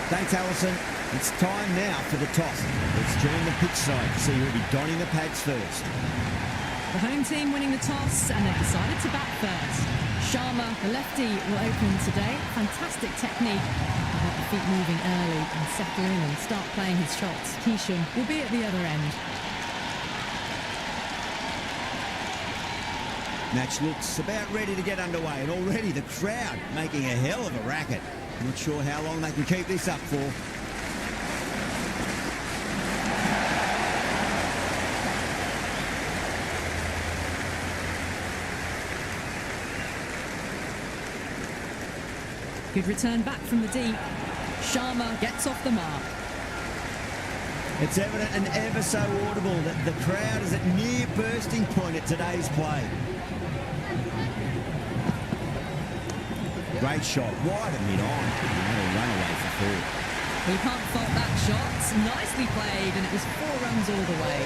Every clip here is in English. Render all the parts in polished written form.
Thanks, Alison. It's time now for the toss. Let's join the pitch side to see who'll be donning the pads first. The home team winning the toss, and they've decided to bat first. Sharma, the lefty, will open today. Fantastic technique. He'll have the feet moving early and settle in and start playing his shots. Kishan will be at the other end. Match looks about ready to get underway, and already the crowd making a hell of a racket. Not sure how long they can keep this up for. Good return back from the deep. Sharma gets off the mark. It's evident and ever so audible that the crowd is at near bursting point at today's play. Great shot, wide and mid-on. A runaway for four. Well, you can't fault that shot. Nicely played, and it was 4 runs all the way.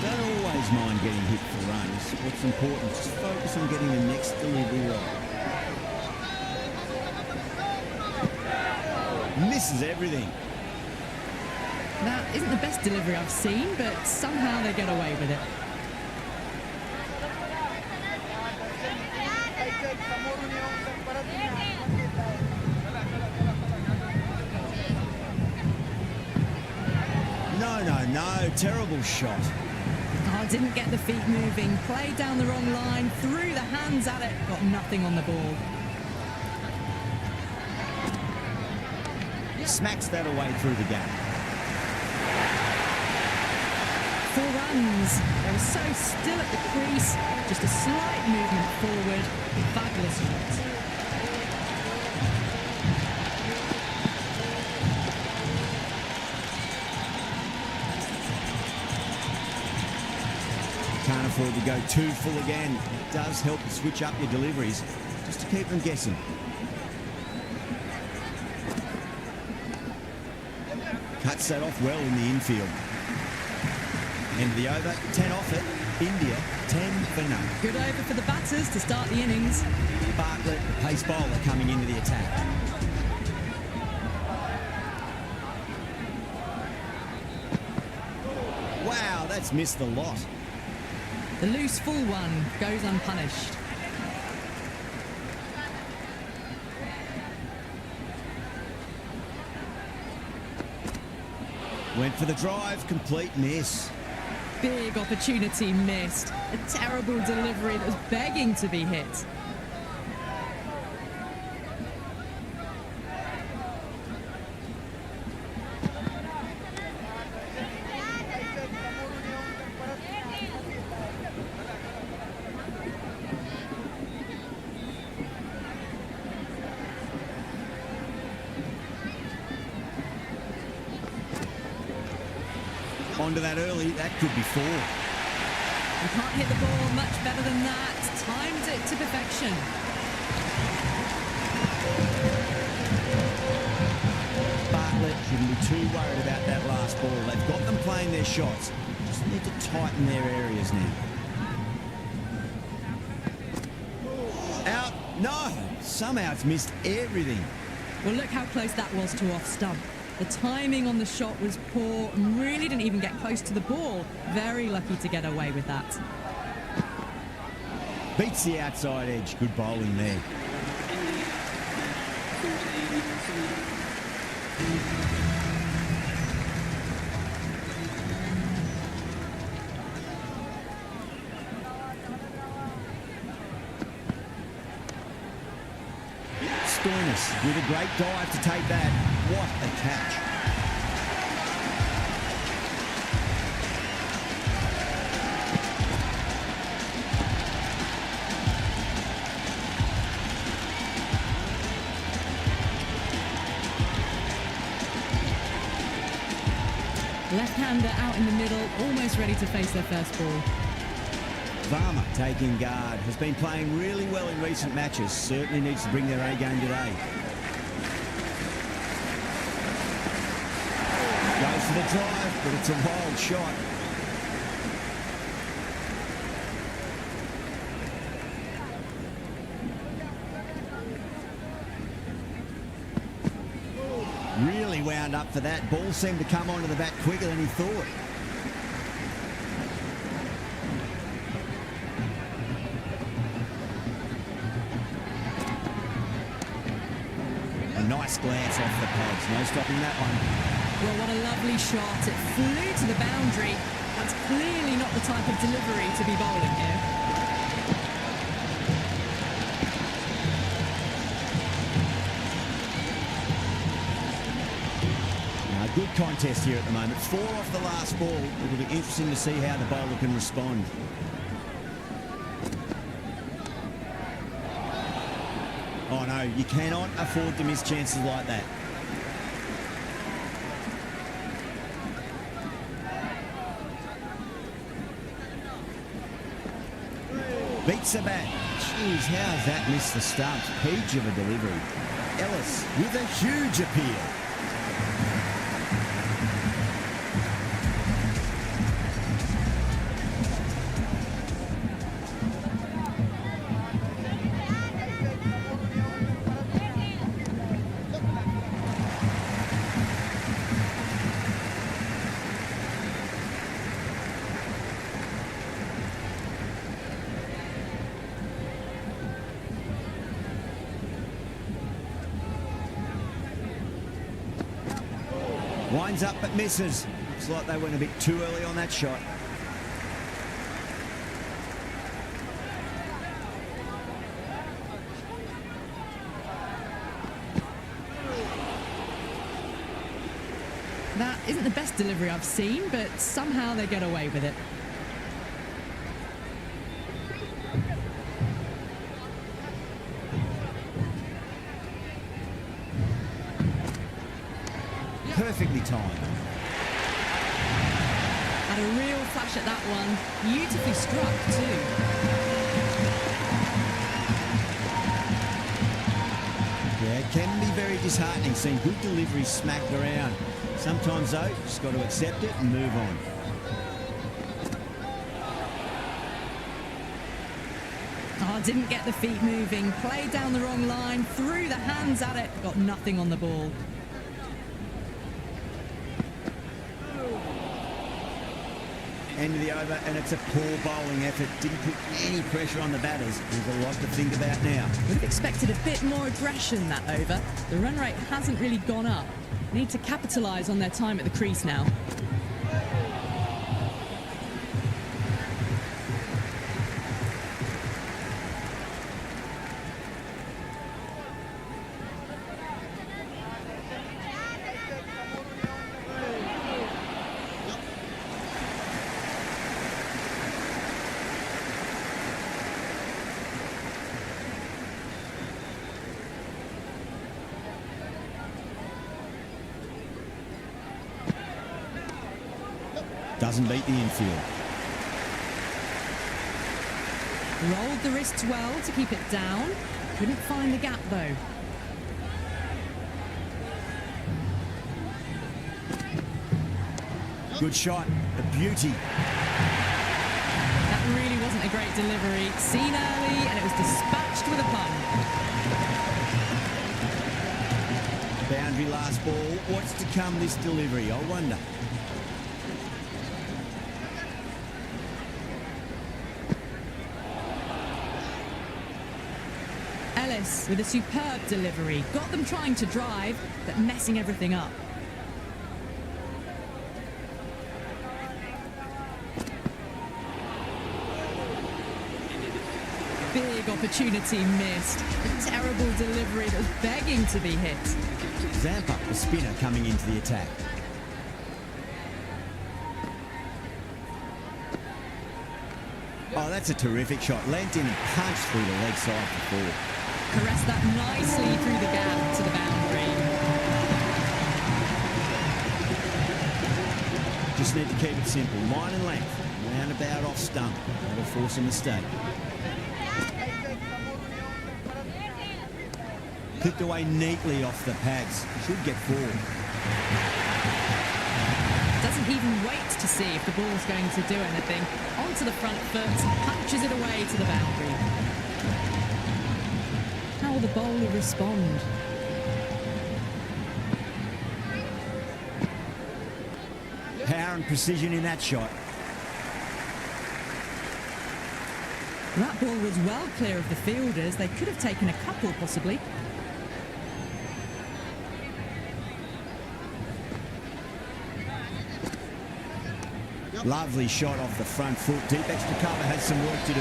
Don't always mind getting hit for runs. What's important is focus on getting the next delivery right. Misses everything. That isn't the best delivery I've seen, but somehow they get away with it. No, terrible shot. Oh, didn't get the feet moving, played down the wrong line, threw the hands at it, got nothing on the ball. Smacks that away through the gap. 4 runs. They were so still at the crease. Just a slight movement forward. Fabulous shot. Can't afford to go too full again. It does help to switch up your deliveries, just to keep them guessing. Cuts that off well in the infield. End of the over, 10 off it. India, 10 for none. Good over for the batters to start the innings. Bartlett, the pace bowler, coming into the attack. Wow, that's missed the lot. The loose full one goes unpunished. Went for the drive, complete miss. Big opportunity missed. A terrible delivery that was begging to be hit. Onto that early, that could be 4. You can't hit the ball much better than that. Timed it to perfection. Bartlett shouldn't be too worried about that last ball. They've got them playing their shots. Just need to tighten their areas now. Out. No! Somehow it's missed everything. Well, look how close that was to off stump. The timing on the shot was poor and really didn't even get close to the ball. Very lucky to get away with that. Beats the outside edge. Good bowling there. Stoinis with a great dive to take that. What a catch. Left-hander out in the middle, almost ready to face their first ball. Varma taking guard. Has been playing really well in recent matches. Certainly needs to bring their A game today. Goes for the drive, but it's a wild shot. lined up for that. Ball seemed to come onto the bat quicker than he thought. A nice glance off the pads. No stopping that one. Well, what a lovely shot. It flew to the boundary. That's clearly not the type of delivery to be bowling here. Now, good contest here at the moment. 4 off the last ball. It'll be interesting to see how the bowler can respond. Oh no, you cannot afford to miss chances like that. Beats the bat. Jeez, how has that missed the stumps? Peach of a delivery. Ellis with a huge appeal. Winds up but misses. Looks like they went a bit too early on that shot. That isn't the best delivery I've seen, but somehow they get away with it. Perfectly timed. Had a real flash at that one. Beautifully struck too. Yeah, it can be very disheartening seeing good deliveries smacked around. Sometimes though, just got to accept it and move on. Oh, didn't get the feet moving. Played down the wrong line. Threw the hands at it. Got nothing on the ball. End of the over, and it's a poor bowling effort. Didn't put any pressure on the batters. There's a lot to think about now. Would have expected a bit more aggression that over. The run rate hasn't really gone up. Need to capitalise on their time at the crease now. Doesn't beat the infield. Rolled the wrists well to keep it down. Couldn't find the gap though. Good shot. A beauty. That really wasn't a great delivery. Seen early and it was dispatched with a punt. Boundary last ball. What's to come this delivery? I wonder. Ellis with a superb delivery. Got them trying to drive, but messing everything up. Big opportunity missed. A terrible delivery that was begging to be hit. Zampa, the spinner, coming into the attack. Oh, that's a terrific shot. Leant in and punched through the leg side for 4. Caressed that nicely through the gap to the boundary. Just need to keep it simple. Line and length. Roundabout off stump. That'll force a mistake. Clipped away neatly off the pads. Should get 4. Doesn't even wait to see if the ball's going to do anything. Onto the front foot, punches it away to the boundary. How will the bowler respond? power and precision in that shot. That ball was well clear of the fielders. They could have taken a couple, possibly. Lovely shot off the front foot. Deep extra cover has some work to do.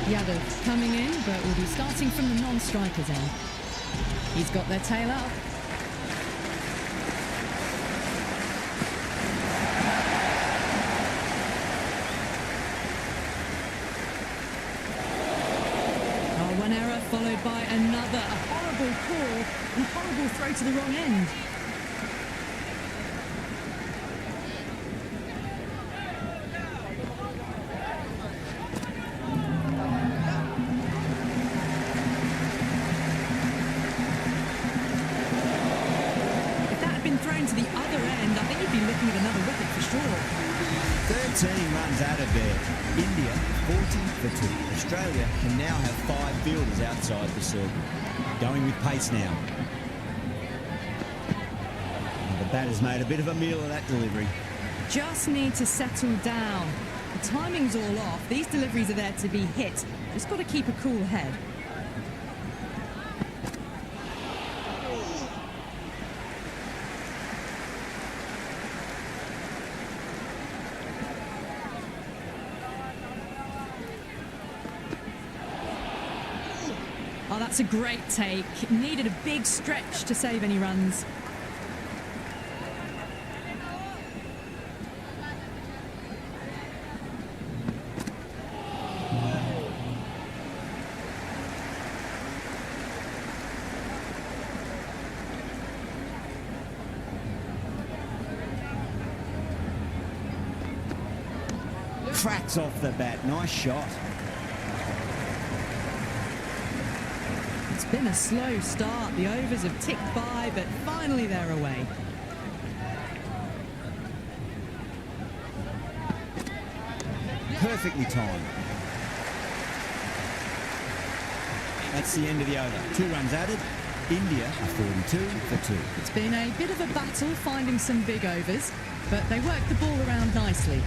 Yadav coming in, but will be starting from the non-strikers end. He's got their tail up. Oh, one error followed by another. A horrible call and a horrible throw to the wrong end. Thrown to the other end, I think you'd be looking at another wicket for sure. 13 runs out of there. India 40 for 2. Australia can now have 5 fielders outside the circle. Going with pace now. And the batter's made a bit of a meal of that delivery. Just need to settle down. The timing's all off. These deliveries are there to be hit. Just got to keep a cool head. Oh, that's a great take. Needed a big stretch to save any runs. Cracks off the bat. Nice shot. It's been a slow start. The overs have ticked by, but finally they're away. Perfectly timed. That's the end of the over. 2 runs added. India are 42 for 2. It's been a bit of a battle finding some big overs, but they worked the ball around nicely.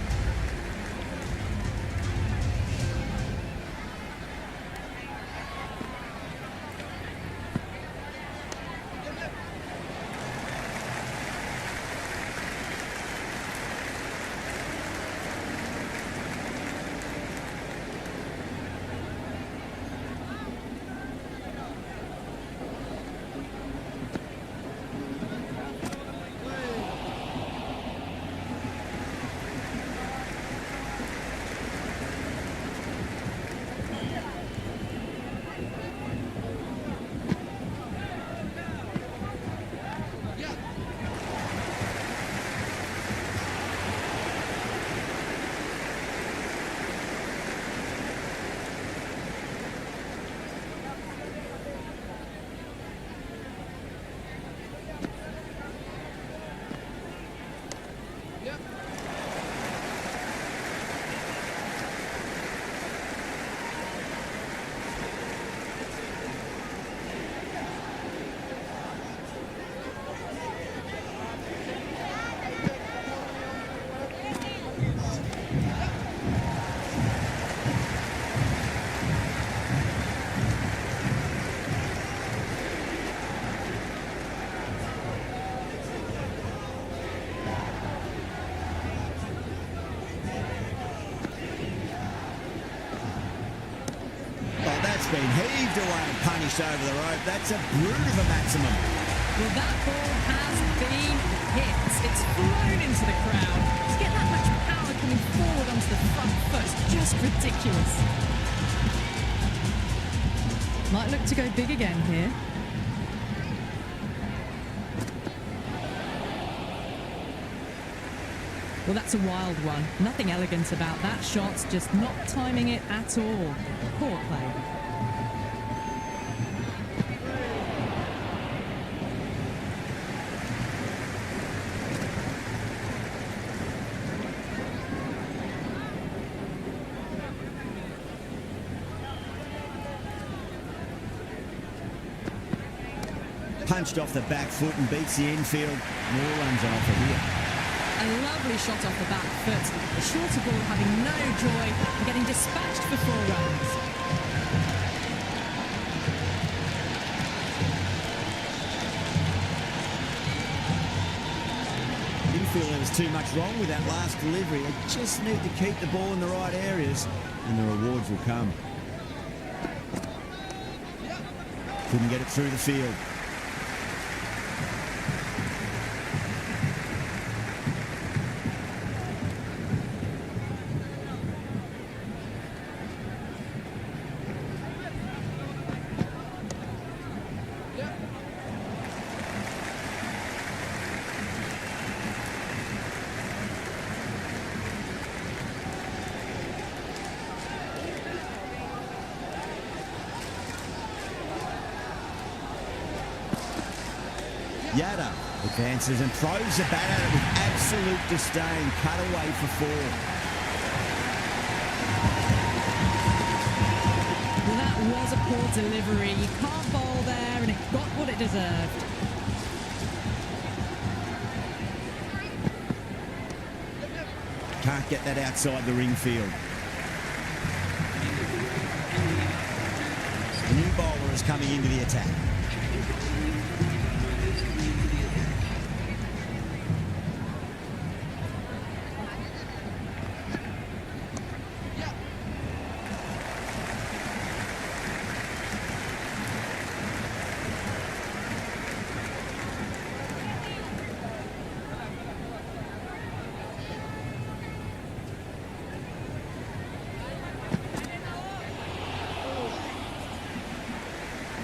Been heaved away and punished over the rope. That's a brute of a maximum. Well, that ball has been hit. It's flown into the crowd. To get that much power coming forward onto the front foot is just ridiculous. Might look to go big again here. Well, that's a wild one. Nothing elegant about that shot, just not timing it at all. Poor play. Punched off the back foot and beats the infield. More runs on offer here. A lovely shot off the back foot. The shorter ball having no joy and getting dispatched for 4 runs. Didn't feel there was too much wrong with that last delivery. They just need to keep the ball in the right areas and the rewards will come. Couldn't get it through the field. Yada advances and throws the bat at it with absolute disdain. Cut away for 4. Well, that was a poor delivery. You can't bowl there, and it got what it deserved. Can't get that outside the ring field. The new bowler is coming into the attack.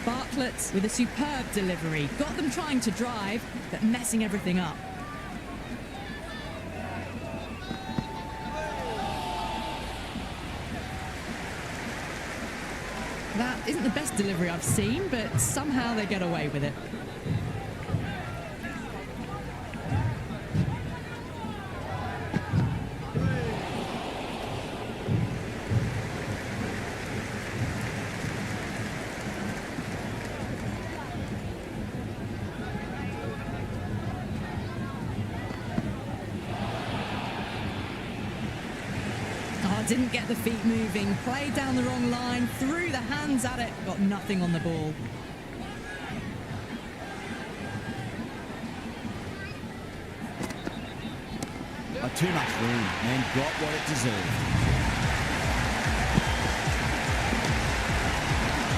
Bartlett with a superb delivery. Got them trying to drive, but messing everything up. That isn't the best delivery I've seen, but somehow they get away with it. Didn't get the feet moving, played down the wrong line, threw the hands at it, got nothing on the ball. Too much room and got what it deserved.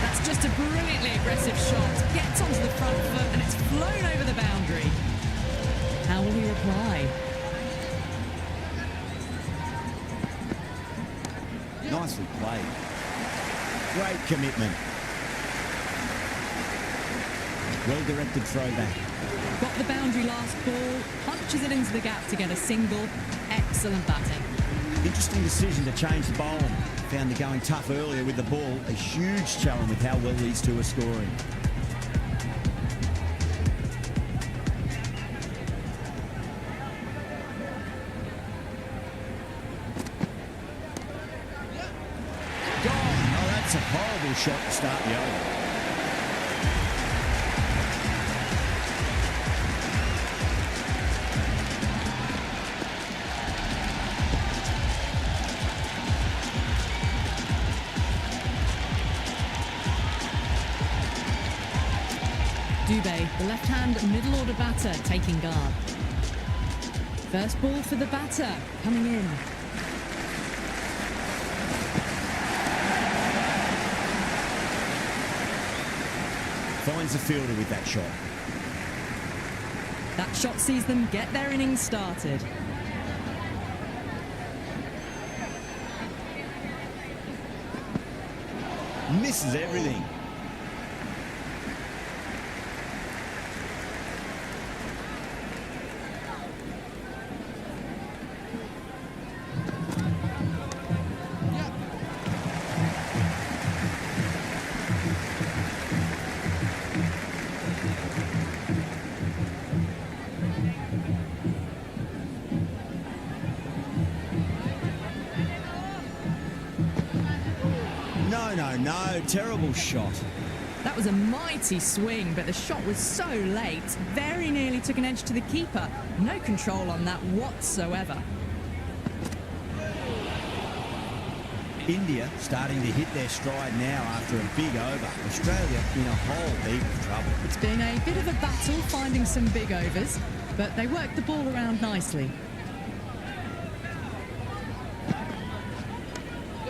That's just a brilliantly aggressive shot. Gets onto the front foot and it's flown over the boundary. How will he reply? Nicely played. Great commitment. Well-directed throwback. Got the boundary last ball, punches it into the gap to get a single. Excellent batting. Interesting decision to change the bowling. Found the going tough earlier with the ball. A huge challenge with how well these two are scoring. That's a horrible shot to start the over. Dubé, the left-hand middle-order batter, taking guard. First ball for the batter, coming in. Finds the fielder with that shot. That shot sees them get their innings started. Misses everything. No, terrible shot. That was a mighty swing, but the shot was so late. Very nearly took an edge to the keeper. No control on that whatsoever. India starting to hit their stride now after a big over. Australia in a whole heap of trouble. It's been a bit of a battle finding some big overs, but they worked the ball around nicely.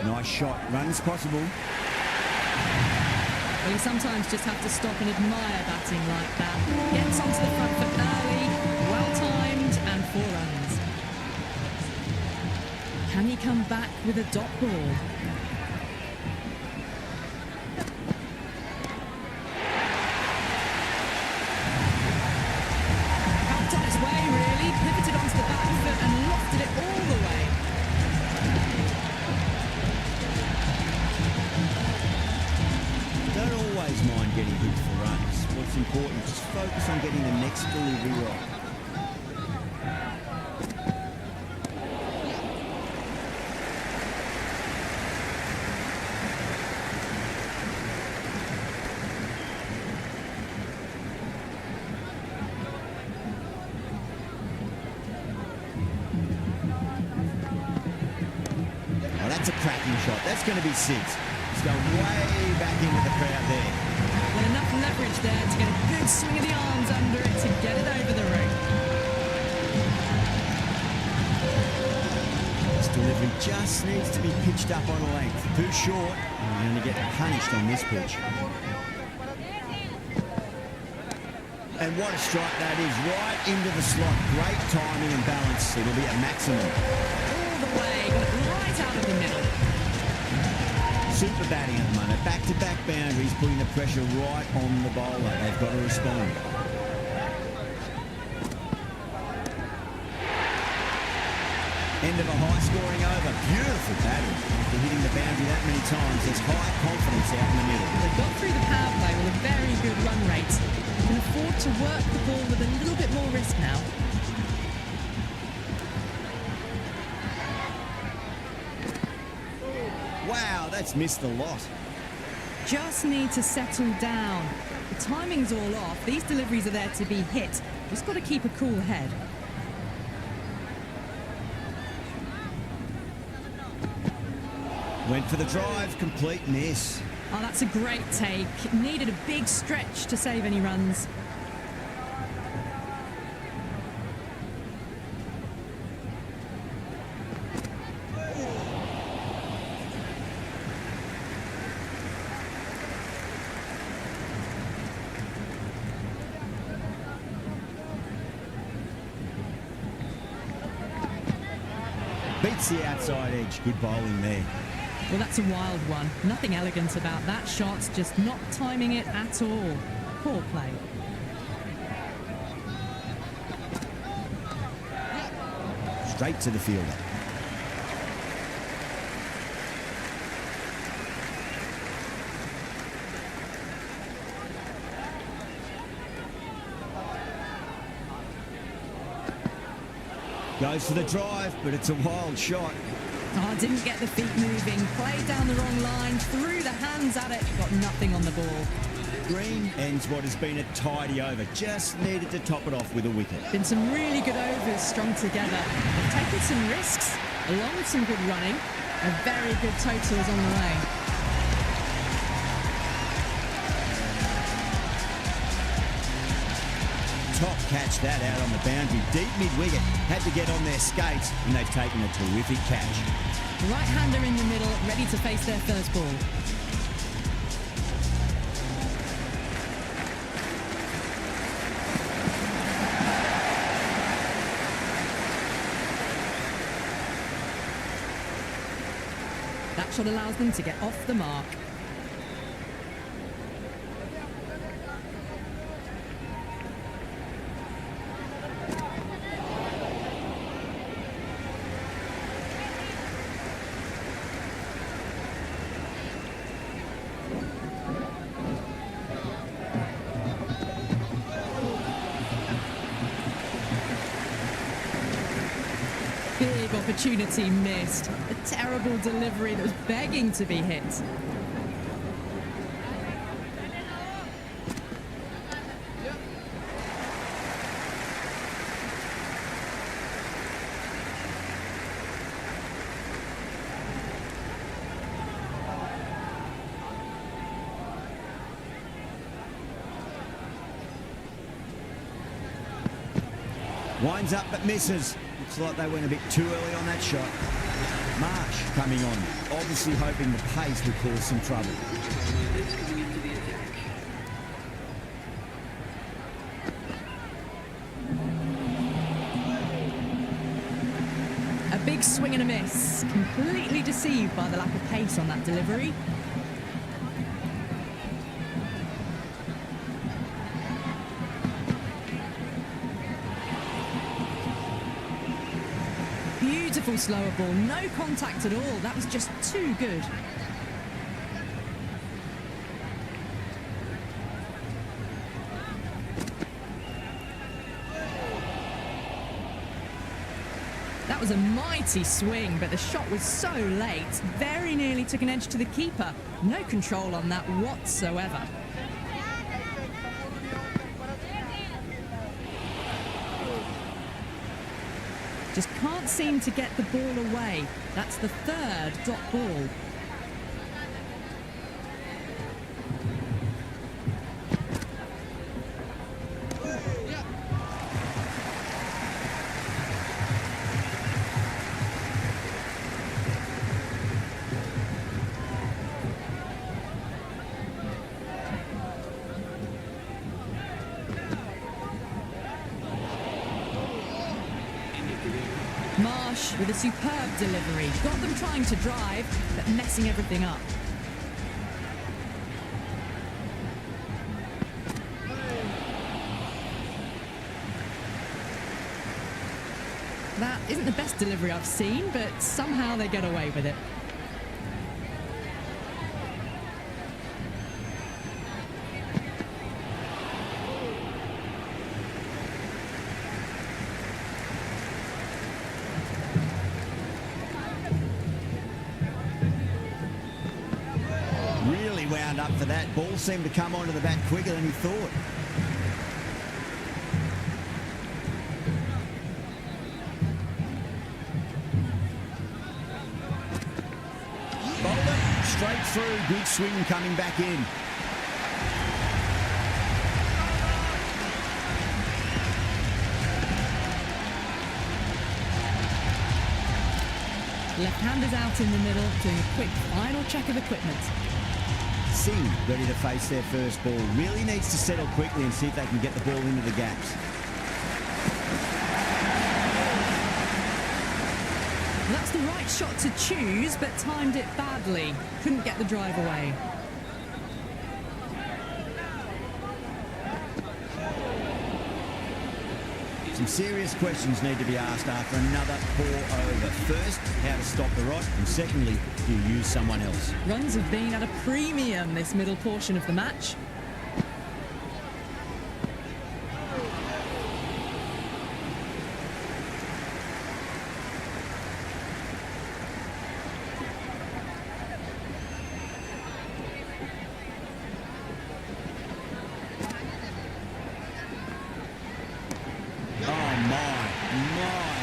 Nice shot. Runs possible. Well, you sometimes just have to stop and admire batting like that. Gets onto the front foot early, well-timed, and 4 runs. Can he come back with a dot ball? Helped on its way, really. Pivoted onto the back foot and lofted it all the way. Don't always mind getting hit for runs. What's important is focus on getting the next delivery right. Oh, that's a cracking shot. That's going to be 6. He's going way back into the crowd there. Well, enough leverage there to get a good swing of the arms under it to get it over the rope. This delivery just needs to be pitched up on a length. Too short, and you're going to get punished on this pitch. And what a strike that is, right into the slot. Great timing and balance. It'll be a maximum. All the way, got it right out of the middle. Super batting at the moment. Back-to-back boundaries, putting the pressure right on the bowler. They've got to respond. End of a high-scoring over. Beautiful batting. After hitting the boundary that many times, there's high confidence out in the middle. They've got through the power play with a very good run rate. They can afford to work the ball with a little bit more risk now. Wow, that's missed the lot. Just need to settle down. The timing's all off. These deliveries are there to be hit. Just got to keep a cool head. Went for the drive, complete miss. Oh, that's a great take. Needed a big stretch to save any runs. Beats the outside edge. Good bowling there. Well, that's a wild one. Nothing elegant about that shot, just not timing it at all. Poor play. Straight to the fielder. Goes for the drive, but it's a wild shot. Oh, didn't get the feet moving. Played down the wrong line, threw the hands at it, got nothing on the ball. Green ends what has been a tidy over. Just needed to top it off with a wicket. Been some really good overs strung together. They've taken some risks, along with some good running, and very good totals on the way. Top catch that out on the boundary. Deep mid-wicket. Had to get on their skates, and they've taken a terrific catch. Right-hander in the middle, ready to face their first ball. That shot allows them to get off the mark. Big opportunity missed. A terrible delivery that was begging to be hit. Winds up but misses. Looks like they went a bit too early on that shot. Marsh coming on, obviously hoping the pace will cause some trouble. A big swing and a miss. Completely deceived by the lack of pace on that delivery. Beautiful slower ball, no contact at all. That was just too good. That was a mighty swing, but the shot was so late. Very nearly took an edge to the keeper. No control on that whatsoever. Just can't seem to get the ball away. That's the third drop ball. Marsh with a superb delivery. Got them trying to drive, but messing everything up. That isn't the best delivery I've seen, but somehow they get away with it. Really wound up for that. Ball seemed to come onto the bat quicker than he thought. Bowler straight through. Good swing coming back in. Left-handers out in the middle, doing a quick final check of equipment. Singh ready to face their first ball. Really needs to settle quickly and see if they can get the ball into the gaps. That's the right shot to choose, but timed it badly. Couldn't get the drive away. Some serious questions need to be asked after another poor over. First, how to stop the rot, and secondly, do you use someone else? Runs have been at a premium this middle portion of the match.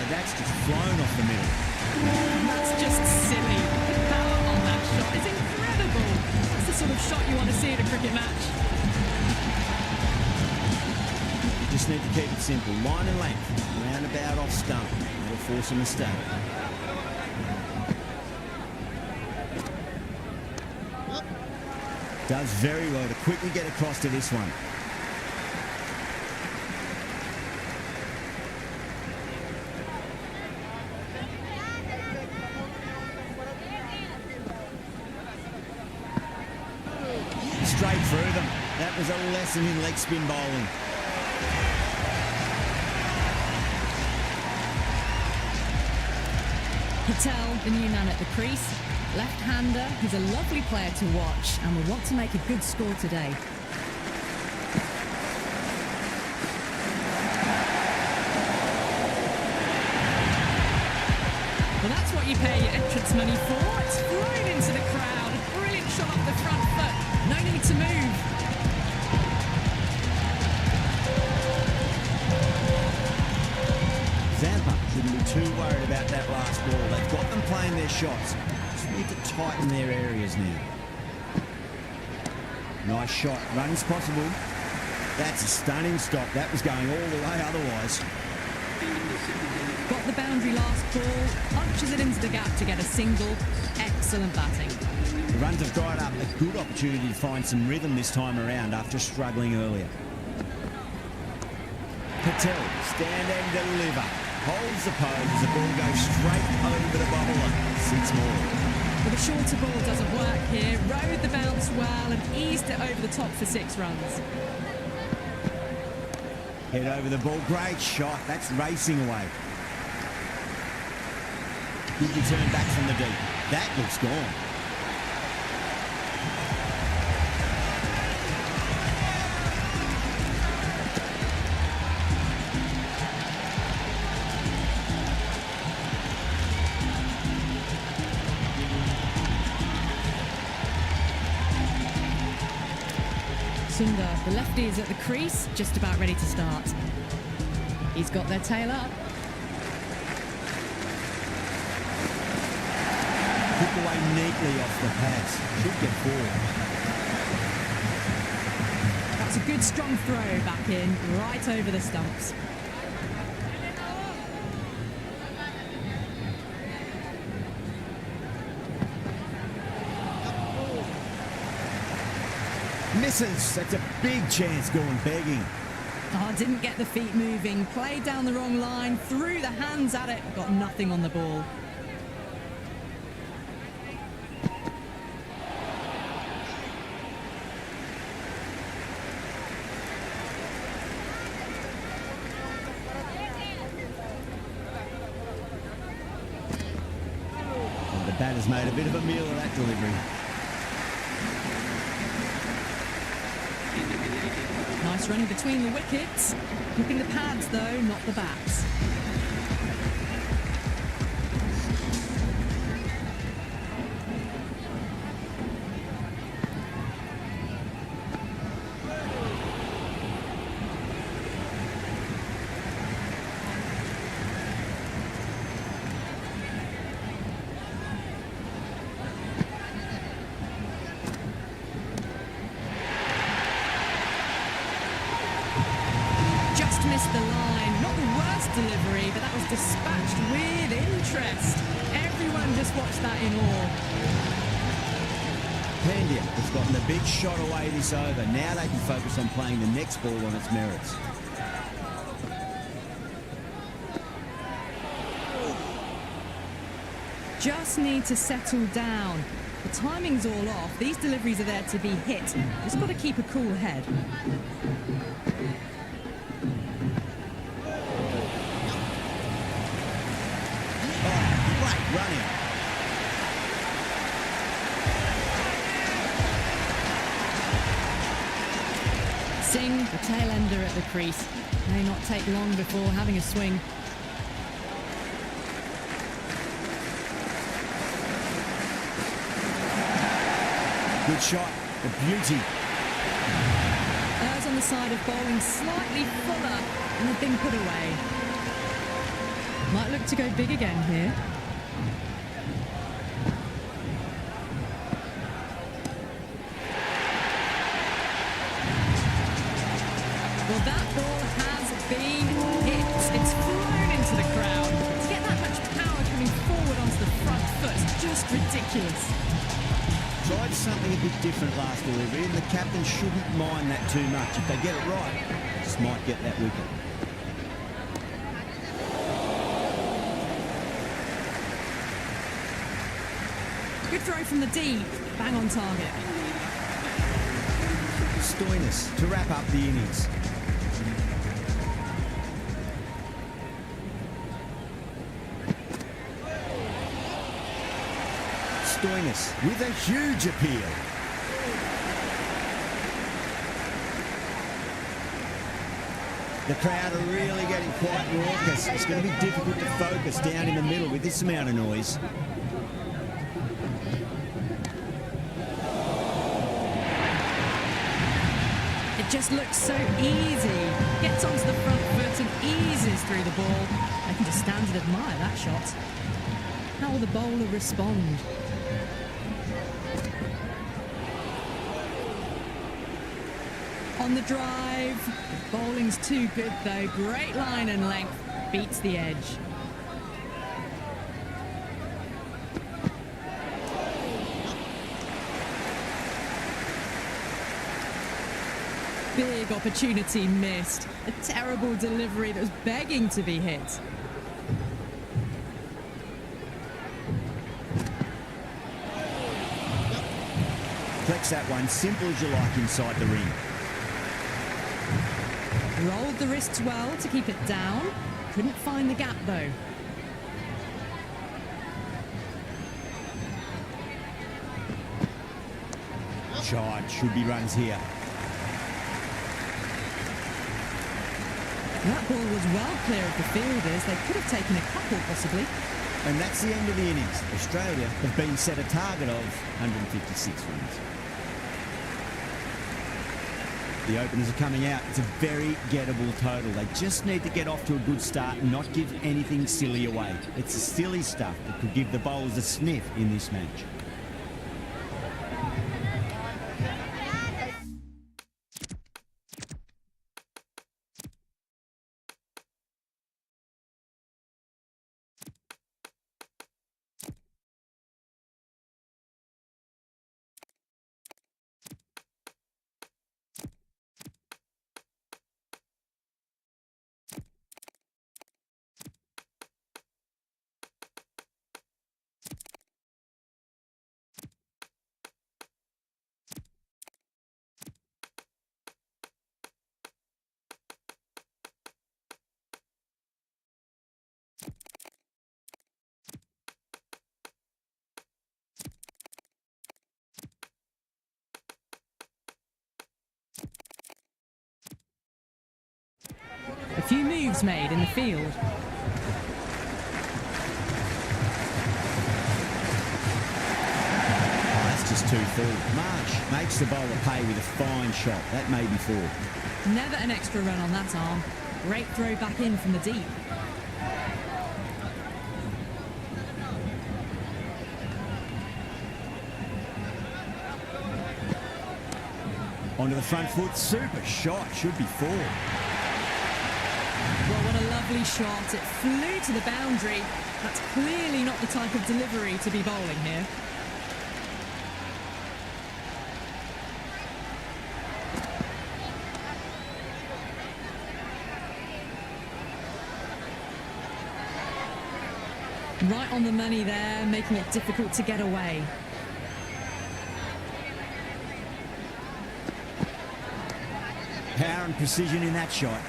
That's just flown off the middle. That's just silly. The power on that shot is incredible. That's the sort of shot you want to see in a cricket match. Just need to keep it simple. Line and length. Roundabout off stump. That'll force a mistake. Does very well to quickly get across to this one. Straight through them. That was a lesson in leg spin bowling. Patel, the new man at the crease. Left-hander, he's a lovely player to watch and will want to make a good score today. Well, that's what you pay your entrance money for. It's flown into the crowd. A brilliant shot off the front foot. No need to move. Zampa shouldn't be too worried about that last ball. They've got them playing their shots. Just need to tighten their areas now. Nice shot. Run is possible. That's a stunning stop. That was going all the way otherwise. Got the boundary last ball, punches it into the gap to get a single. Excellent batting. The runs have dried up. A good opportunity to find some rhythm this time around after struggling earlier. Patel, stand and deliver. Holds the pose as the ball goes straight over the bubble. 6 more. But the shorter ball doesn't work here. Rode the bounce well and eased it over the top for 6 runs. Head over the ball. Great shot. That's racing away. Good return back from the deep. That looks gone. Sundar, the lefty, is at the crease, just about ready to start. He's got their tail up. Took away neatly off the pass. Should get forward. That's a good strong throw back in, right over the stumps. Misses. That's a big chance going begging. Oh, didn't get the feet moving. Played down the wrong line, threw the hands at it, got nothing on the ball. And the batter's made a bit of a meal of that delivery. Nice running between the wickets. Keeping the pads though, not the bats. Missed the line. Not the worst delivery, but that was dispatched with interest. Everyone just watched that in awe. Pandya has gotten the big shot away this over. Now they can focus on playing the next ball on its merits. Just need to settle down. The timing's all off. These deliveries are there to be hit. Just got to keep a cool head. Running. Singh, the tail ender at the crease. May not take long before having a swing. Good shot. The beauty. Errs on the side of bowling slightly fuller and had been put away. Might look to go big again here. Well, that ball has been hit. It's flown into the crowd. To get that much power coming forward onto the front foot, just ridiculous. Tried something a bit different last delivery, and the captain shouldn't mind that too much. If they get it right, just might get that wicket. Good throw from the deep. Bang on target. Stoinis to wrap up the innings. Stoinis with a huge appeal. The crowd are really getting quite raucous. It's going to be difficult to focus down in the middle with this amount of noise. It just looks so easy. Gets onto the front foot and eases through the ball. I can just stand and admire that shot. How will the bowler respond? On the drive. The bowling's too good though. Great line and length. beats the edge. Big opportunity missed. A terrible delivery that was begging to be hit. Flex that one, simple as you like inside the ring. Rolled the wrists well to keep it down. Couldn't find the gap though. Charge, should be runs here. That ball was well clear of the fielders. They could have taken a couple possibly. And that's the end of the innings. Australia have been set a target of 156 runs. The openers are coming out. It's a very gettable total. They just need to get off to a good start and not give anything silly away. It's the silly stuff that could give the bowlers a sniff in this match. A few moves made in the field. That's just too full. Marsh makes the bowler pay with a fine shot. That may be four. Never an extra run on that arm. Great throw back in from the deep. Onto the front foot, super shot, should be four. Well, what a lovely shot. It flew to the boundary. That's clearly not the type of delivery to be bowling here. Right on the money there, making it difficult to get away. Power and precision in that shot.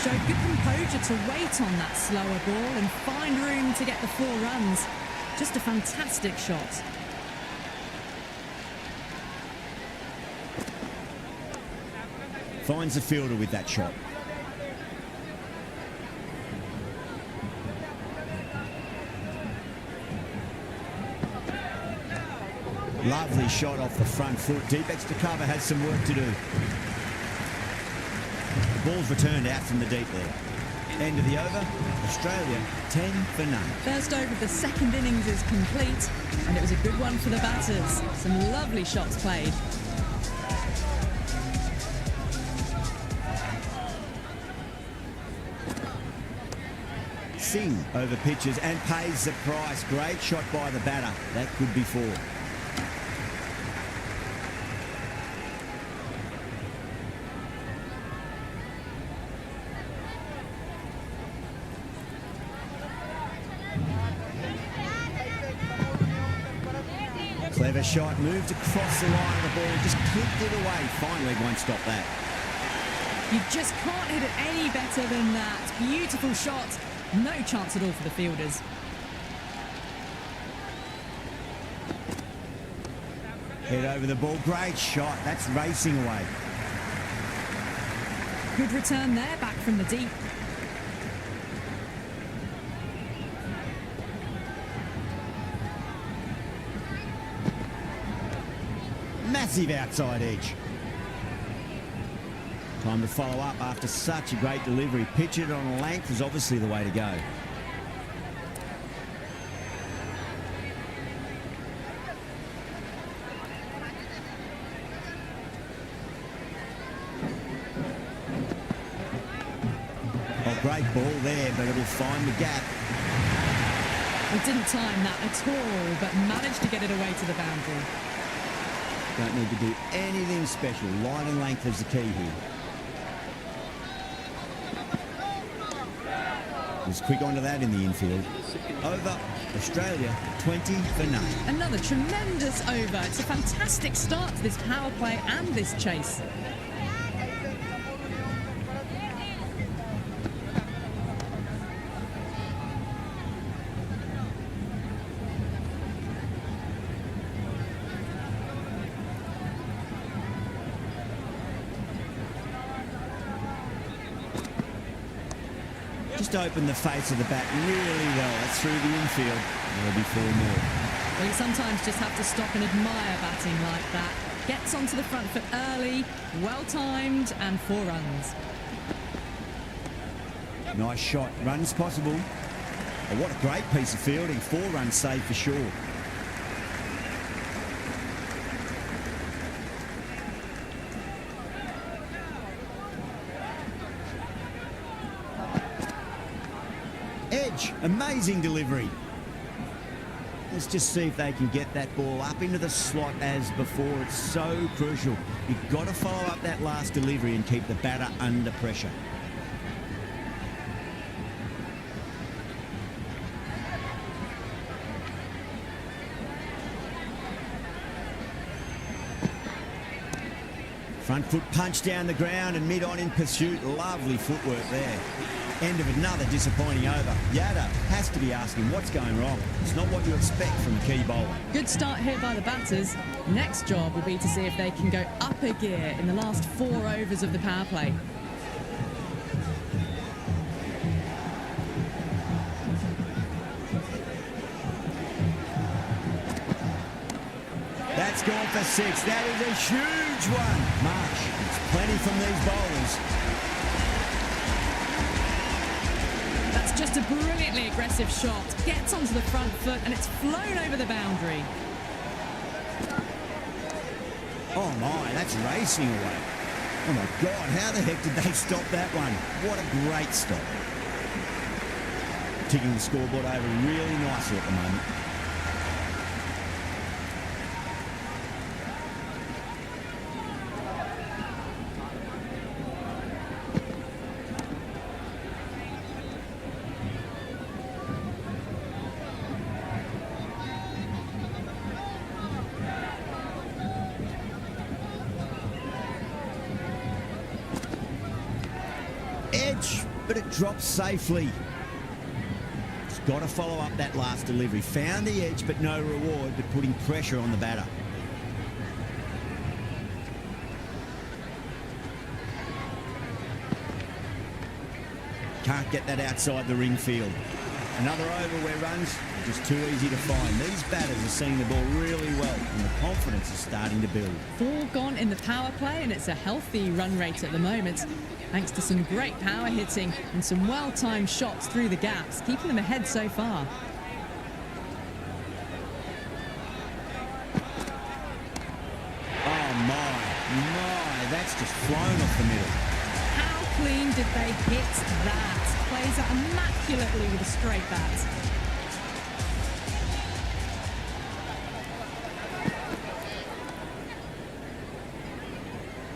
Showed good composure to wait on that slower ball and find room to get the 4 runs. Just a fantastic shot. Finds the fielder with that shot. Lovely shot off the front foot. Deep extra cover has some work to do. Ball's returned out from the deep there. End of the over. Australia 10 for none. First over of the second innings is complete, and it was a good one for the batters. Some lovely shots played. Singh over pitches and pays the price. Great shot by the batter. That could be 4. Clever shot, moved across the line of the ball, just clipped it away. Fine leg won't stop that. You just can't hit it any better than that. Beautiful shot. No chance at all for the fielders. Head over the ball, great shot. That's racing away. Good return there, back from the deep. Massive outside edge. Time to follow up after such a great delivery. Pitch it on a length is obviously the way to go. great ball there, but it'll find the gap. He didn't time that at all, but managed to get it away to the boundary. Don't need to do anything special. Line and length is the key here. Was quick onto that in the infield. Over. Australia 20 for none. Another tremendous over. It's a fantastic start to this power play and this chase. Just opened the face of the bat really well. That's through the infield. There'll be 4 more. Well, you sometimes just have to stop and admire batting like that. Gets onto the front foot early, well-timed, and 4 runs. Nice shot. Runs possible. Oh, what a great piece of fielding. 4 runs saved for sure. Edge, amazing delivery. Let's just see if they can get that ball up into the slot as before. It's so crucial. You've got to follow up that last delivery and keep the batter under pressure. Front foot punch down the ground and mid-on in pursuit. Lovely footwork there. End of another disappointing over. Yada has to be asking what's going wrong. It's not what you expect from a key bowler. Good start here by the batters. Next job will be to see if they can go up a gear in the last 4 overs of the power play. That's gone for 6. That is a huge one. Marsh, it's plenty from these bowlers. Just a brilliantly aggressive shot. Gets onto the front foot and it's flown over the boundary. Oh my, that's racing away. Oh my God, how the heck did they stop that one? What a great stop. Ticking the scoreboard over really nicely at the moment. But it drops safely. It's got to follow up that last delivery. Found the edge, but no reward, but putting pressure on the batter. Can't get that outside the ring field. Another over where runs are just too easy to find. These batters are seeing the ball really well, and the confidence is starting to build. 4 gone in the power play, and it's a healthy run rate at the moment, thanks to some great power hitting and some well-timed shots through the gaps, keeping them ahead so far. Oh my, that's just flown off the middle. How clean did they hit that? Plays out immaculately with a straight bat.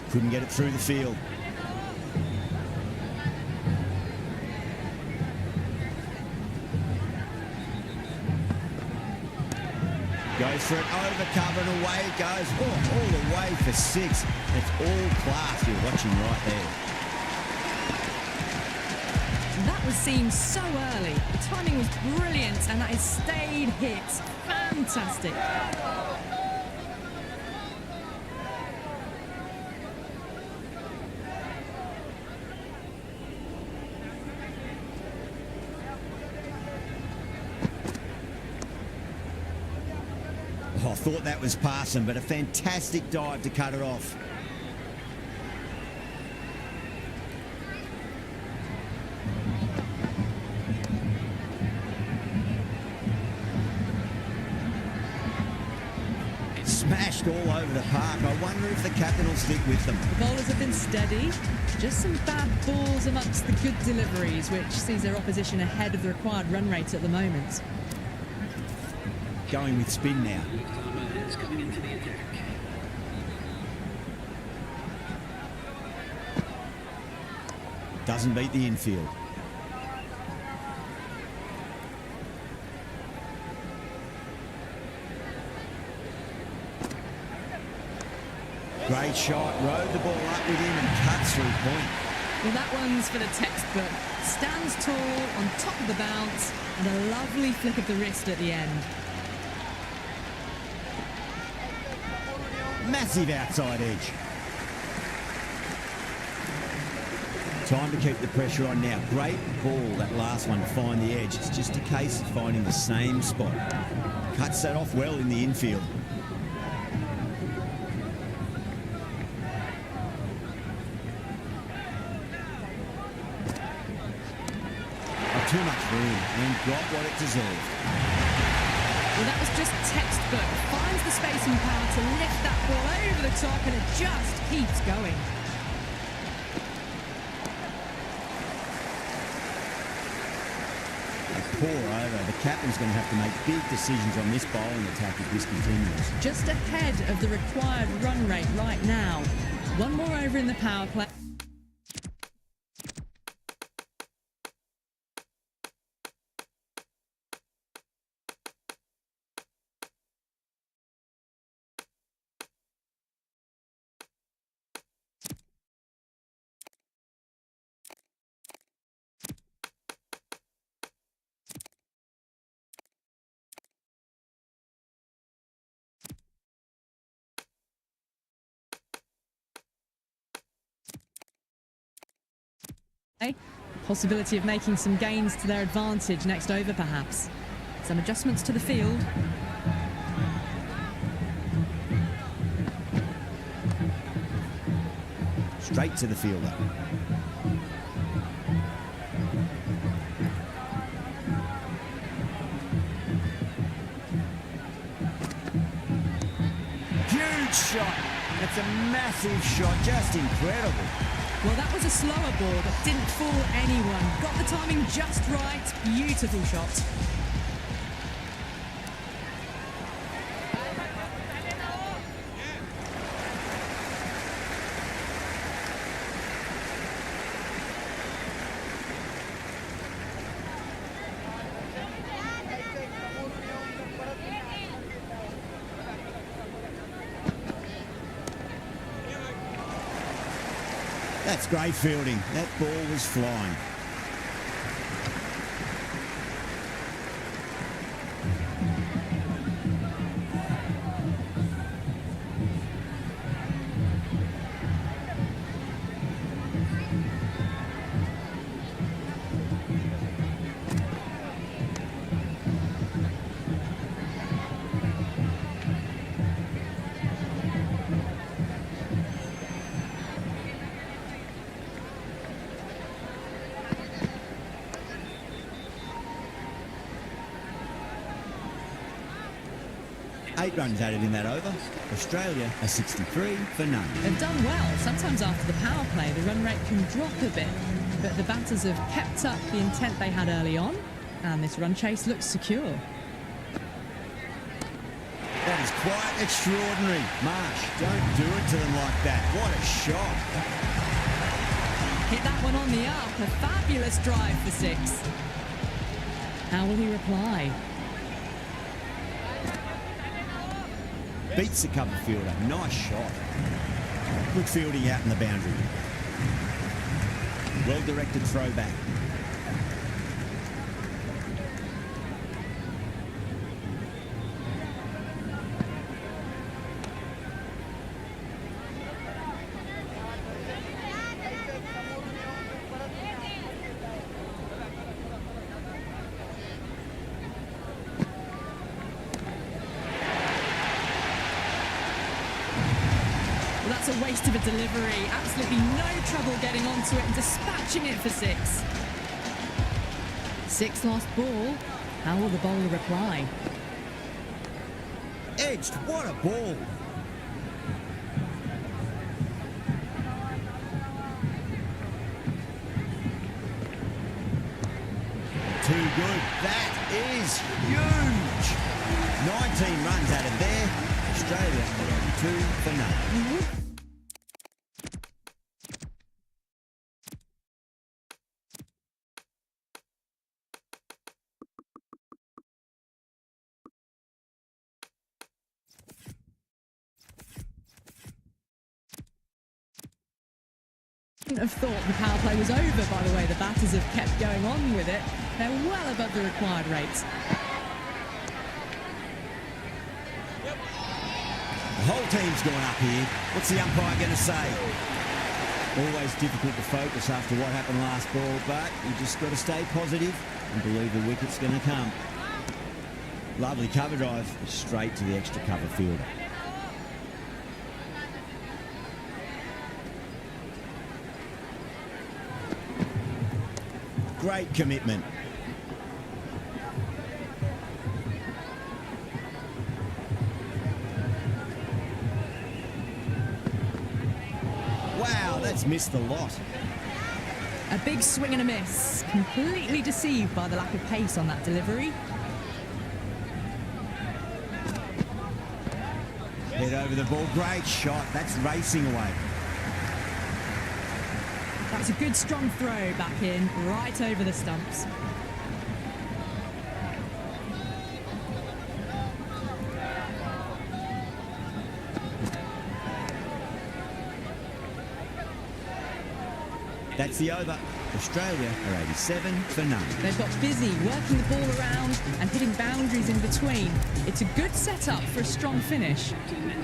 Couldn't get it through the field. Goes for it over cover and away it goes. Oh, all the way for 6. It's all class you're watching right there. That was seen so early. The timing was brilliant and that is stayed hit. Fantastic. Oh, I thought that was passing, but a fantastic dive to cut it off. Smashed all over the the park. I wonder if the captain will stick with them. The bowlers have been steady. Just some bad balls amongst the good deliveries, which sees their opposition ahead of the required run rate at the moment. Going with spin now. Doesn't beat the infield. Great shot, rode the ball up with him and cuts through point. Well, that one's for the textbook. Stands tall on top of the bounce and a lovely flick of the wrist at the end. Massive outside edge. Time to keep the pressure on now. Great ball, that last one, to find the edge. It's just a case of finding the same spot. Cuts that off well in the infield. Too much room and got what it deserved. Well, that was just textbook. Finds the space and power to lift that ball over the top, and it just keeps going. A pour over. The captain's going to have to make big decisions on this bowling attack if this continues. Just ahead of the required run rate right now. One more over in the power play. Possibility of making some gains to their advantage next over, perhaps. Some adjustments to the field. Straight to the fielder. Huge shot. That's a massive shot, just incredible. Well, that was a slower ball that didn't fool anyone. Got the timing just right. Beautiful shot. That's great fielding. That ball was flying. Eight runs added in that over. Australia are 63 for none. They've done well. Sometimes after the power play, the run rate can drop a bit, but the batters have kept up the intent they had early on, and this run chase looks secure. That is quite extraordinary. Marsh, don't do it to them like that. What a shot. Hit that one on the up. A fabulous drive for six. How will he reply? Beats the cover fielder. Nice shot. Good fielding out in the boundary. Well-directed throwback. That's a waste of a delivery. Absolutely no trouble getting onto it and dispatching it for six. Six lost ball. How will the bowler reply? Edged. What a ball. good. That is huge. 19 runs out of there. Australia are on 2 for none. Wouldn't have thought the power play was over, by the way. The batters have kept going on with it. They're well above the required rates. The whole team's going up here. What's the umpire going to say? Always difficult to focus after what happened last ball, but you just got to stay positive and believe the wicket's going to come. Lovely cover drive, straight to the extra cover fielder. Great commitment. Wow, that's missed the lot. A big swing and a miss. Completely deceived by the lack of pace on that delivery. Head over the ball. Great shot. That's racing away. That's a good strong throw back in, right over the stumps. That's the over. Australia are 87 for none. They've got busy working the ball around and hitting boundaries in between. It's a good setup for a strong finish.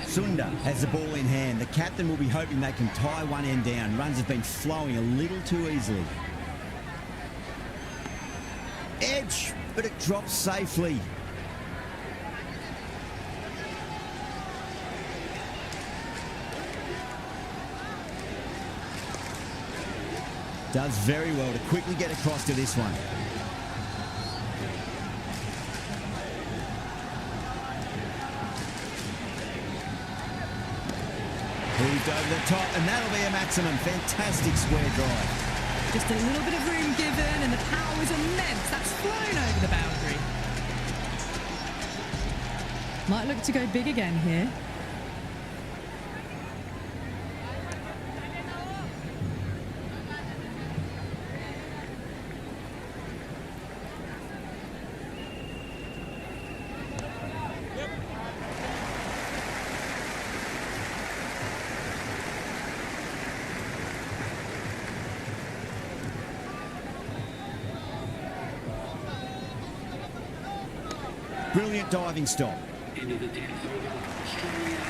Sunda has the ball in hand. The captain will be hoping they can tie one end down. Runs have been flowing a little too easily. Edge, but it drops safely. Does very well to quickly get across to this one. Heaved over the top, and that'll be a maximum. Fantastic square drive. Just a little bit of room given, and the power was immense. That's flown over the boundary. Might look to go big again here. Brilliant diving stop. Into the 10th over, Australia,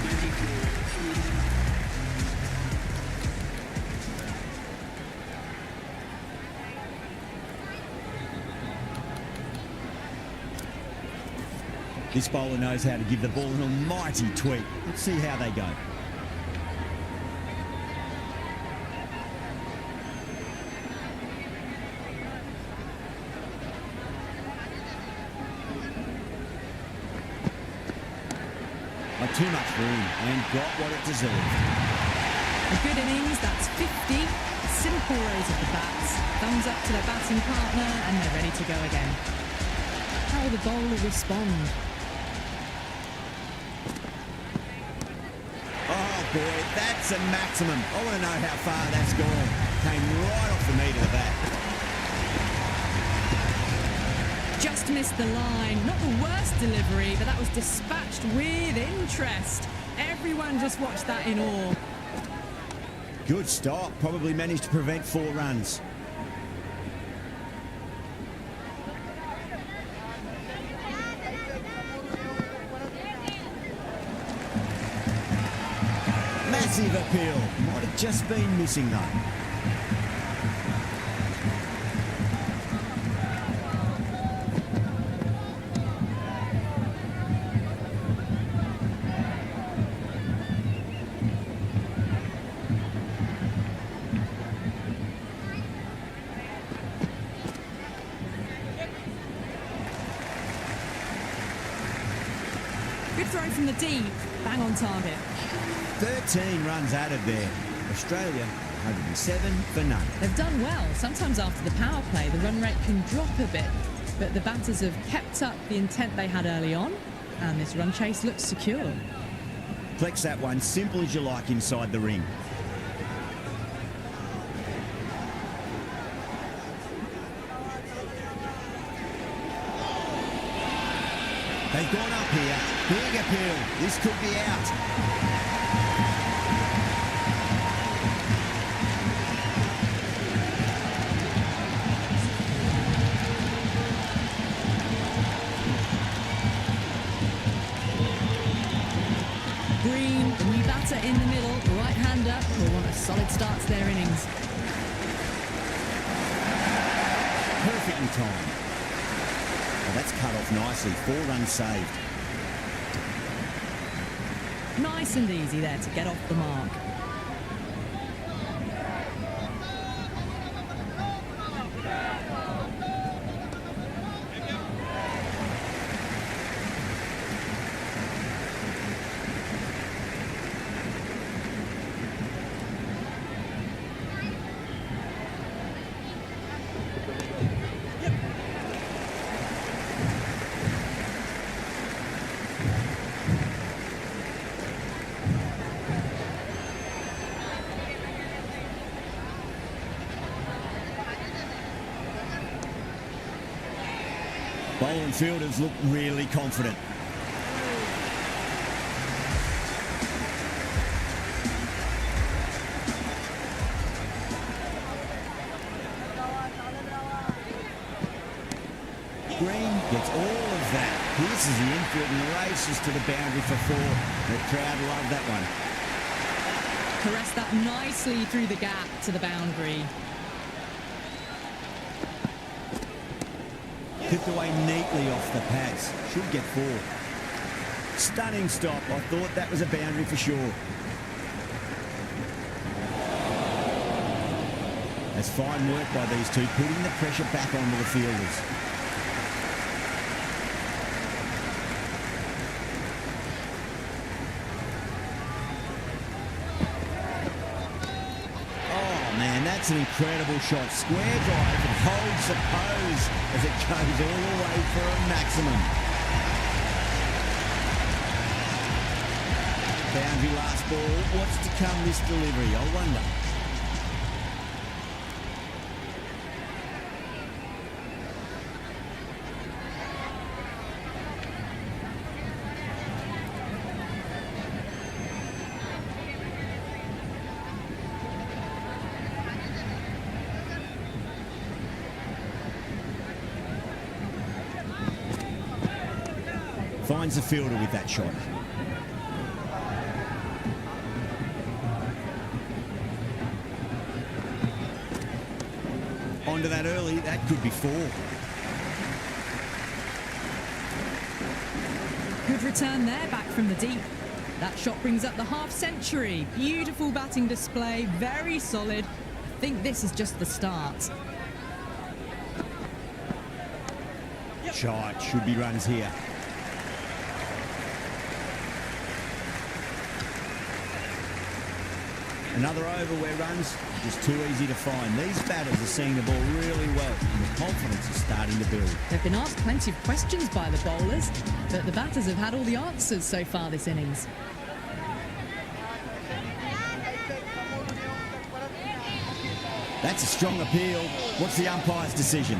92. This bowler knows how to give the ball an almighty tweak. Let's see how they go. Not too much room and got what it deserved. A good innings, that's 50. Simple raise of the bats. Thumbs up to their batting partner, and they're ready to go again. How will the bowler respond? Oh boy, that's a maximum. I want to know how far that's gone. Came right off the meat of the bat. Just missed the line. Not the worst delivery, but that was dispatched with interest. Everyone just watched that in awe. Good stop. Probably managed to prevent 4 runs. Massive appeal. Might have just been missing though. Good throw from the deep. Bang on target. 13 runs added there. Australia 107 for none. They've done well. Sometimes after the power play, the run rate can drop a bit, but the batters have kept up the intent they had early on, and this run chase looks secure. Flex that one, simple as you like inside the ring. They've gone up here. Big appeal. This could be out. Green, the new batter in the middle, right-hander, will want a solid start to their innings. Perfectly timed. Well, that's cut off nicely. 4 runs saved. Nice and easy there to get off the mark. Bowling fielders look really confident. Green gets all of that. Pierces the infield and races to the boundary for 4. The crowd love that one. Caressed that nicely through the gap to the boundary. Tipped away neatly off the pads. Should get 4. Stunning stop. I thought that was a boundary for sure. That's fine work by these two, putting the pressure back onto the fielders. That's an incredible shot. Square drive and holds the pose as it goes all the way for a maximum. Boundary last ball. What's to come this delivery? I wonder. Finds the fielder with that shot. Onto that early, that could be 4. Good return there, back from the deep. That shot brings up the half-century. Beautiful batting display, very solid. I think this is just the start. Shot, should be runs here. Another over where runs just too easy to find. These batters are seeing the ball really well and the confidence is starting to build. They've been asked plenty of questions by the bowlers, but the batters have had all the answers so far this innings. That's a strong appeal. What's the umpire's decision?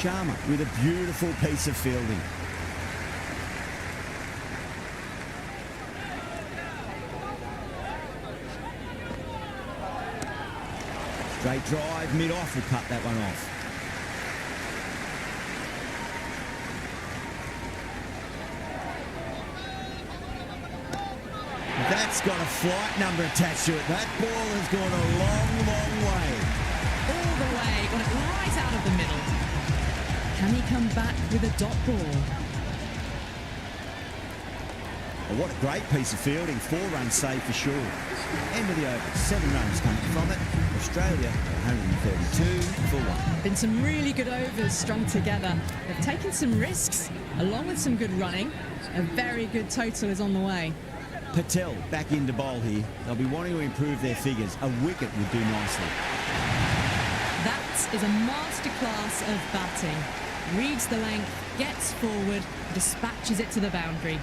Sharma with a beautiful piece of fielding. Straight drive, mid-off will cut that one off. That's got a flight number attached to it. That ball has gone a long, long way. All the way, got it right out of the middle. Can he come back with a dot ball? Well, what a great piece of fielding. 4 runs saved for sure. End of the over. 7 runs coming from it. Australia 132 for 1. Been some really good overs strung together. They've taken some risks along with some good running. A very good total is on the way. Patel back into bowl here. They'll be wanting to improve their figures. A wicket would do nicely. That is a masterclass of batting. Reads the length, gets forward, dispatches it to the boundary.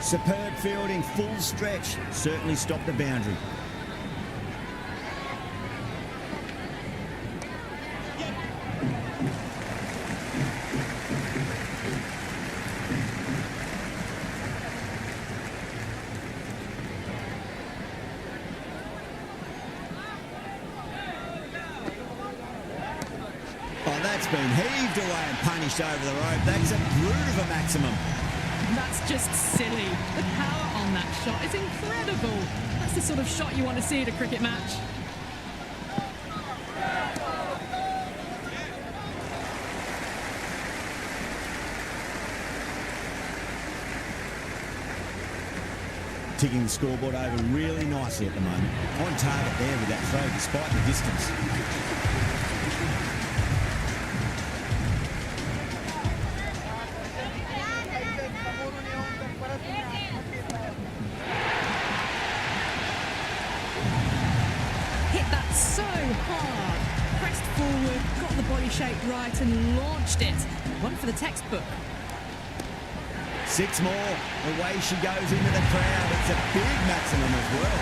Superb fielding, full stretch. Certainly stopped the boundary. Oh, that's been heaved away and punished over the rope. That's a brute of a maximum. That's just silly. The power on that shot is incredible. That's the sort of shot you want to see at a cricket match. Ticking the scoreboard over really nicely at the moment. On target there with that throw despite the distance. Hit that so hard. Pressed forward, got the body shape right and launched it. One for the textbook. 6 more. Away she goes into the crowd. It's a big maximum as well.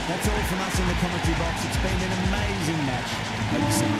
That's all from us in the commentary box. It's been an amazing match. Hope to see you